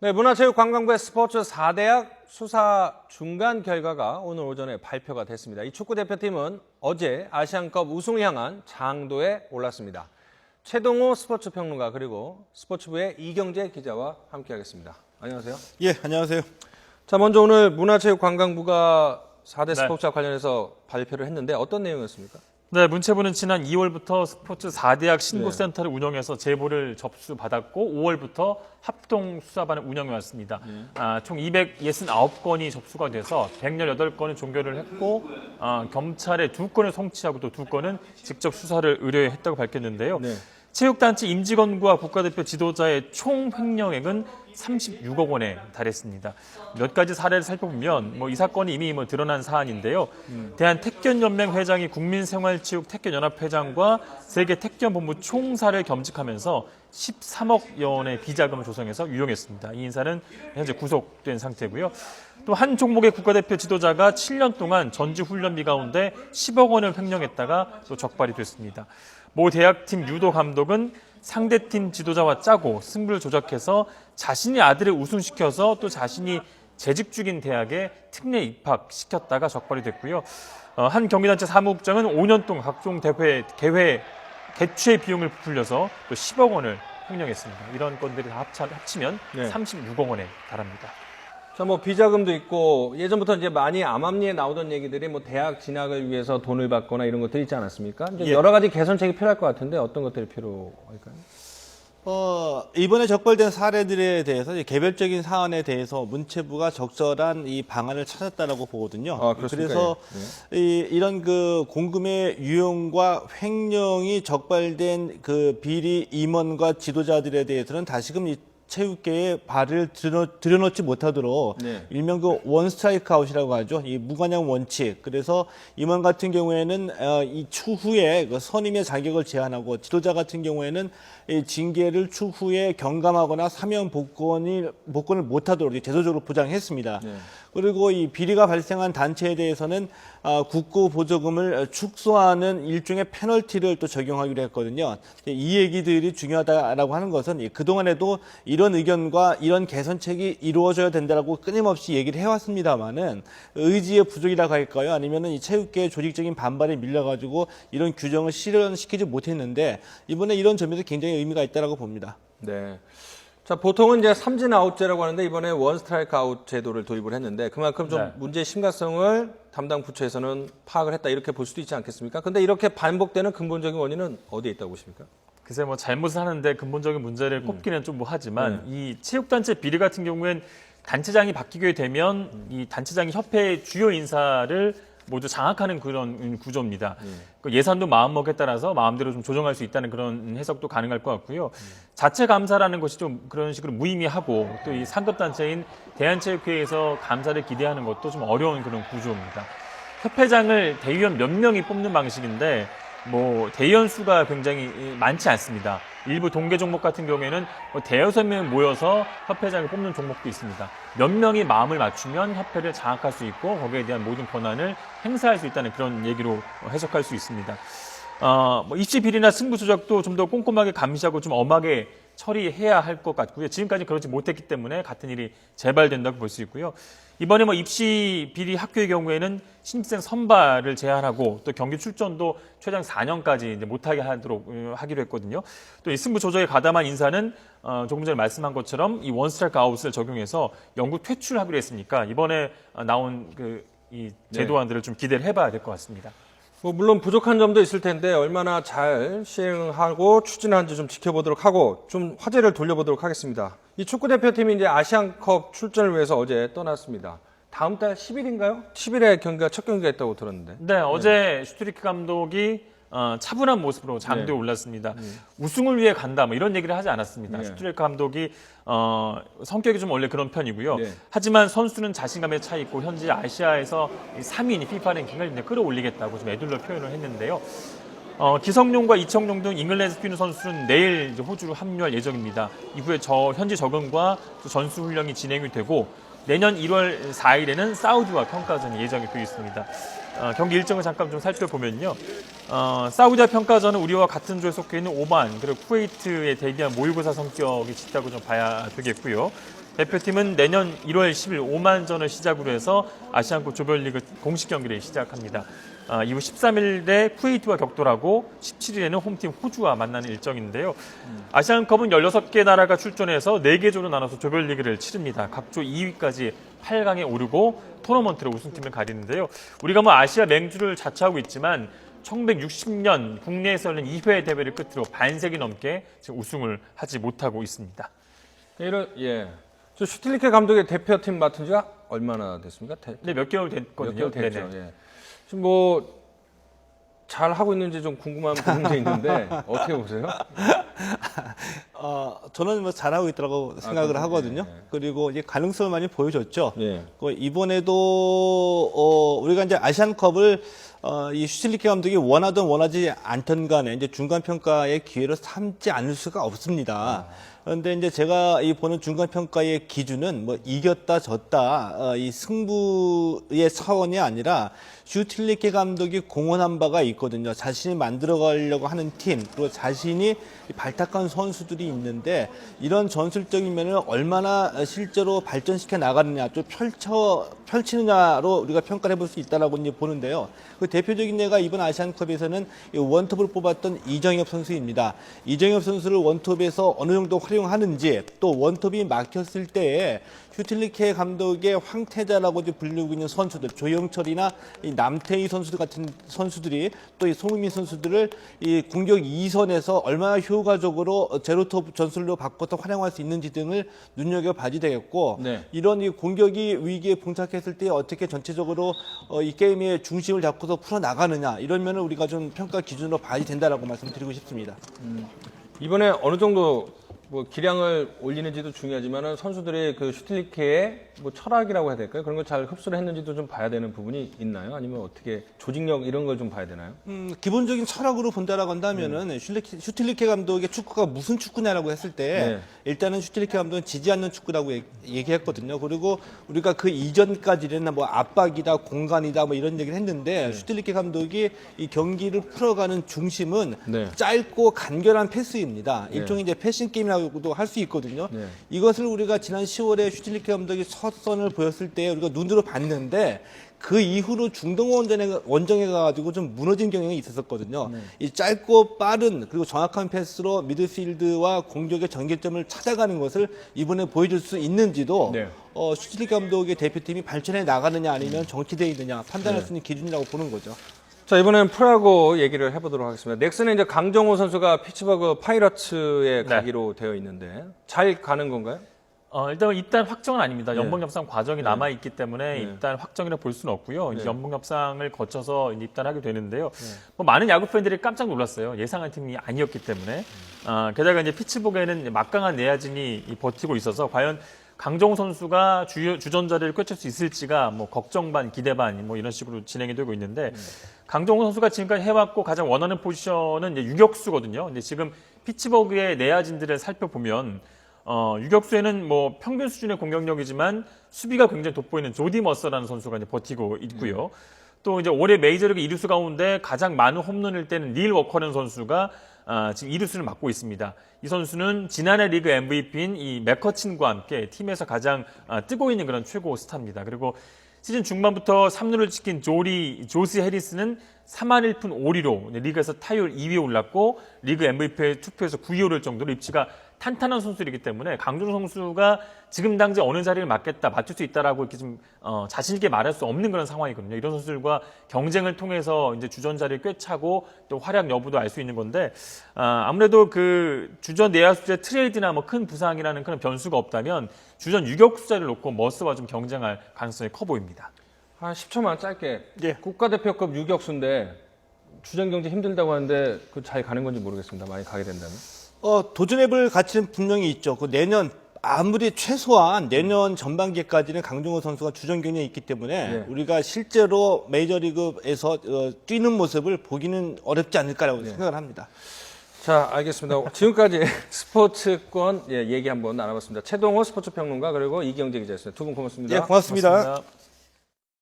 네, 문화체육관광부의 스포츠 4대학 수사 중간 결과가 오늘 오전에 발표가 됐습니다. 이 축구 대표팀은 어제 아시안컵 우승을 향한 장도에 올랐습니다. 최동호 스포츠 평론가 그리고 스포츠부의 이경재 기자와 함께하겠습니다. 안녕하세요. 예, 안녕하세요. 자, 먼저 오늘 문화체육관광부가 4대 네. 스포츠와 관련해서 발표를 했는데 어떤 내용이었습니까? 네, 문체부는 지난 2월부터 스포츠 4대학 신고센터를 운영해서 제보를 접수받았고 5월부터 합동수사반을 운영해왔습니다. 총 269건이 접수가 돼서 118건을 종결을 했고 경찰에 2건을 송치하고 또 2건은 직접 수사를 의뢰했다고 밝혔는데요. 네. 체육단체 임직원과 국가대표 지도자의 총 횡령액은 36억 원에 달했습니다. 몇 가지 사례를 살펴보면 이 사건이 이미 드러난 사안인데요. 대한택견연맹 회장이 국민생활체육택견연합회장과 세계택견본부 총사를 겸직하면서 13억여 원의 비자금을 조성해서 유용했습니다. 이 인사는 현재 구속된 상태고요. 또 한 종목의 국가대표 지도자가 7년 동안 전지훈련비 가운데 10억 원을 횡령했다가 또 적발이 됐습니다. 모 대학팀 유도 감독은 상대팀 지도자와 짜고 승부를 조작해서 자신의 아들을 우승시켜서 또 자신이 재직 중인 대학에 특례 입학시켰다가 적발이 됐고요. 한 경기단체 사무국장은 5년 동안 각종 대회 개최 비용을 부풀려서 또 10억 원을 횡령했습니다. 이런 건들이 다 합치면 네. 36억 원에 달합니다. 자, 비자금도 있고 예전부터 이제 많이 암암리에 나오던 얘기들이 대학 진학을 위해서 돈을 받거나 이런 것들이 있지 않았습니까? 이제 예. 여러 가지 개선책이 필요할 것 같은데 어떤 것들이 필요할까요? 이번에 적발된 사례들에 대해서 이제 개별적인 사안에 대해서 문체부가 적절한 이 방안을 찾았다라고 보거든요. 그렇습니까? 그래서 예. 이런 공금의 유용과 횡령이 적발된 그 비리 임원과 지도자들에 대해서는 다시금 이 체육계에 발을 들여놓지 못하도록 네. 일명 원 스트라이크 아웃이라고 하죠. 이 무관용 원칙. 그래서 임원 같은 경우에는 이 추후에 그 선임의 자격을 제한하고 지도자 같은 경우에는 이 징계를 추후에 경감하거나 사면 복권을 못하도록 제도적으로 보장했습니다. 네. 그리고 이 비리가 발생한 단체에 대해서는 국고 보조금을 축소하는 일종의 페널티를 또 적용하기로 했거든요. 이 얘기들이 중요하다라고 하는 것은 그동안에도 이런 의견과 이런 개선책이 이루어져야 된다라고 끊임없이 얘기를 해왔습니다만은 의지의 부족이라고 할까요? 아니면은 이 체육계의 조직적인 반발에 밀려가지고 이런 규정을 실현시키지 못했는데 이번에 이런 점에서 굉장히 의미가 있다라고 봅니다. 네. 자, 보통은 이제 삼진 아웃제라고 하는데 이번에 원 스트라이크 아웃 제도를 도입을 했는데 그만큼 좀 네. 문제의 심각성을 담당 부처에서는 파악을 했다 이렇게 볼 수도 있지 않겠습니까? 근데 이렇게 반복되는 근본적인 원인은 어디에 있다고 보십니까? 글쎄 잘못을 하는데 근본적인 문제를 꼽기는 좀 하지만 이 체육단체 비리 같은 경우엔 단체장이 바뀌게 되면 이 단체장이 협회의 주요 인사를 모두 장악하는 그런 구조입니다. 그 예산도 마음먹기에 따라서 마음대로 좀 조정할 수 있다는 그런 해석도 가능할 것 같고요. 자체 감사라는 것이 좀 그런 식으로 무의미하고 또 이 상급 단체인 대한체육회에서 감사를 기대하는 것도 좀 어려운 그런 구조입니다. 협회장을 대의원 몇 명이 뽑는 방식인데 대의원 수가 굉장히 많지 않습니다. 일부 동계 종목 같은 경우에는 대여섯 명 모여서 협회장을 뽑는 종목도 있습니다. 몇 명이 마음을 맞추면 협회를 장악할 수 있고 거기에 대한 모든 권한을 행사할 수 있다는 그런 얘기로 해석할 수 있습니다. 입시 비리나 승부 조작도 좀 더 꼼꼼하게 감시하고 좀 엄하게 처리해야 할 것 같고요. 지금까지 그렇지 못했기 때문에 같은 일이 재발된다고 볼 수 있고요. 이번에 입시 비리 학교의 경우에는 신입생 선발을 제한하고 또 경기 출전도 최장 4년까지 이제 못하게 하기로 했거든요. 또 이 승부 조작에 가담한 인사는 조금 전에 말씀한 것처럼 이 원 스트라이크 아웃을 적용해서 영구 퇴출하기로 했으니까 이번에 나온 이 제도안들을 좀 기대를 해봐야 될 것 같습니다. 물론 부족한 점도 있을 텐데 얼마나 잘 시행하고 추진하는지 좀 지켜보도록 하고 좀 화제를 돌려보도록 하겠습니다. 이 축구 대표팀이 이제 아시안컵 출전을 위해서 어제 떠났습니다. 다음 달 10일인가요? 10일에 경기가 첫 경기가 있다고 들었는데. 네, 어제 슈트리크 감독이 차분한 모습으로 장도에 올랐습니다. 우승을 위해 간다 이런 얘기를 하지 않았습니다. 슈트리크 감독이 성격이 좀 원래 그런 편이고요. 하지만 선수는 자신감에 차 있고 현재 아시아에서 3위인 FIFA 랭킹을 이제 끌어올리겠다고 좀 애둘러 표현을 했는데요. 기성용과 이청용 등 잉글랜드 뛰는 선수는 내일 이제 호주로 합류할 예정입니다. 이후에 현지 적응과 또 전수 훈련이 진행이 되고 내년 1월 4일에는 사우디와 평가전이 예정이 되어 있습니다. 경기 일정을 잠깐 좀 살펴보면요. 사우디아 평가전은 우리와 같은 조에 속해 있는 오만 그리고 쿠웨이트에 대비한 모의고사 성격이 짙다고 좀 봐야 되겠고요. 대표팀은 내년 1월 10일 오만전을 시작으로 해서 아시안컵 조별리그 공식 경기를 시작합니다. 이후 13일에 쿠웨이트와 격돌하고 17일에는 홈팀 호주와 만나는 일정인데요. 아시안컵은 16개 나라가 출전해서 4개 조로 나눠서 조별리그를 치릅니다. 각 조 2위까지 8강에 오르고 토너먼트로 우승팀을 가리는데요. 우리가 뭐 아시아 맹주를 자처하고 있지만 1960년 국내에서 열린 2회 대회를 끝으로 반세기 넘게 지금 우승을 하지 못하고 있습니다. 저 슈틸리케 감독의 대표팀 맡은 지가 얼마나 됐습니까? 네, 몇 개월 됐거든요. 몇 개월 됐죠. 네네. 예. 지금 뭐 잘 하고 있는지 좀 궁금한 부분도 있는데 어떻게 보세요? 저는 뭐 잘하고 있다고 생각을 그렇군요. 하거든요. 예, 예. 그리고 이제 가능성을 많이 보여줬죠. 예. 이번에도 우리가 이제 아시안컵을 이 슈틸리케 감독이 원하든 원하지 않든 간에 이제 중간 평가의 기회로 삼지 않을 수가 없습니다. 그런데 이제 제가 이 보는 중간 평가의 기준은 뭐 이겼다 졌다 이 승부의 차원이 아니라 슈틸리케 감독이 공헌한 바가 있거든요. 자신이 만들어가려고 하는 팀 그리고 자신이 발탁한 선수들이 있는데 이런 전술적인 면을 얼마나 실제로 발전시켜 나가느냐 또 펼치느냐로 우리가 평가를 해볼 수 있다라고 이제 보는데요. 그 대표적인 예가 이번 아시안컵에서는 이 원톱을 뽑았던 이정엽 선수입니다. 이정엽 선수를 원톱에서 어느 정도 활용하는지 또 원톱이 막혔을 때에 슈틸리케 감독의 황태자라고 불리고 있는 선수들 조영철이나 이 남태희 선수들 같은 선수들이 또 이 손흥민 선수들을 이 공격 2선에서 얼마나 효과적으로 제로톱 전술로 바꿔서 활용할 수 있는지 등을 눈여겨봐야 되겠고 네. 이런 이 공격이 위기에 봉착했을 때 어떻게 전체적으로 이 게임의 중심을 잡고서 풀어나가느냐 이런 면을 우리가 좀 평가 기준으로 봐야 된다라고 말씀드리고 싶습니다. 이번에 어느 정도 뭐 기량을 올리는지도 중요하지만은 선수들의 그 슈틸리케의 뭐 철학이라고 해야 될까요? 그런 걸 잘 흡수를 했는지도 좀 봐야 되는 부분이 있나요? 아니면 어떻게 조직력 이런 걸 좀 봐야 되나요? 기본적인 철학으로 본다라고 한다면은 슈틸리케 감독의 축구가 무슨 축구냐라고 했을 때 일단은 슈틸리케 감독은 지지 않는 축구라고 얘기했거든요. 그리고 우리가 그 이전까지는 뭐 압박이다, 공간이다 뭐 이런 얘기를 했는데 슈틸리케 감독이 이 경기를 풀어가는 중심은 네. 짧고 간결한 패스입니다. 일종의 이제 패싱 게임이라고도 할 수 있거든요. 네. 이것을 우리가 지난 10월에 슈틸리케 감독이 첫 선을 보였을 때 우리가 눈으로 봤는데 그 이후로 중동 원정에 가가지고 좀 무너진 경향이 있었거든요. 이 짧고 빠른 그리고 정확한 패스로 미드필드와 공격의 전개점을 찾아가는 것을 이번에 보여줄 수 있는지도 네. 슈틸리케 감독의 대표팀이 발전해 나가느냐 아니면 정치되어 있느냐 판단할 수 있는 기준이라고 보는 거죠. 자, 이번엔 프로야구 얘기를 해보도록 하겠습니다. 넥슨은 이제 강정호 선수가 피츠버그 파이러츠에 가기로 되어 있는데 잘 가는 건가요? 일단 확정은 아닙니다. 네. 연봉 협상 과정이 남아 있기 때문에 네. 일단 확정이라 볼 수는 없고요. 이제 네. 연봉 협상을 거쳐서 이제 입단하게 되는데요. 뭐 많은 야구 팬들이 깜짝 놀랐어요. 예상한 팀이 아니었기 때문에. 게다가 이제 피츠버그에는 막강한 내야진이 버티고 있어서 과연 강정호 선수가 주전 자리를 꿰찰 수 있을지가 뭐 걱정 반 기대 반 뭐 이런 식으로 진행이 되고 있는데 강정호 선수가 지금까지 해왔고 가장 원하는 포지션은 이제 유격수거든요. 근데 지금 피츠버그의 내야진들을 살펴보면 유격수에는 뭐 평균 수준의 공격력이지만 수비가 굉장히 돋보이는 조디 머서라는 선수가 이제 버티고 있고요. 또 이제 올해 메이저리그 이루수 가운데 가장 많은 홈런을 떼는 닐 워커라는 선수가 지금 이루수를 맡고 있습니다. 이 선수는 지난해 리그 MVP인 이 맥커친과 함께 팀에서 가장 뜨고 있는 그런 최고 스타입니다. 그리고 시즌 중반부터 3루를 지킨 조시 해리스는 3할 1푼 5리로 리그에서 타율 2위에 올랐고 리그 MVP 투표에서 9위 오를 정도로 입지가 탄탄한 선수이기 때문에 강정호 선수가 지금 당장 어느 자리를 맡겠다, 맡을 수 있다라고 이렇게 좀 자신 있게 말할 수 없는 그런 상황이거든요. 이런 선수들과 경쟁을 통해서 이제 주전 자리를 꿰차고 또 활약 여부도 알 수 있는 건데 아무래도 그 주전 내야수의 트레이드나 뭐 큰 부상이라는 그런 변수가 없다면 주전 유격수 자리를 놓고 머스와 좀 경쟁할 가능성이 커 보입니다. 한 10초만 짧게. 예. 국가대표급 유격수인데 주전 경쟁 힘들다고 하는데 그 잘 가는 건지 모르겠습니다. 많이 가게 된다면. 도전해볼 가치는 분명히 있죠. 그 내년 아무리 최소한 내년 전반기까지는 강정호 선수가 주전 경쟁이 있기 때문에 네. 우리가 실제로 메이저리그에서 뛰는 모습을 보기는 어렵지 않을까라고 생각을 합니다. 자, 알겠습니다. 지금까지 스포츠권 얘기 한번 나눠봤습니다. 최동호 스포츠평론가 그리고 이경재 기자였습니다. 두 분 고맙습니다. 예, 고맙습니다. 고맙습니다.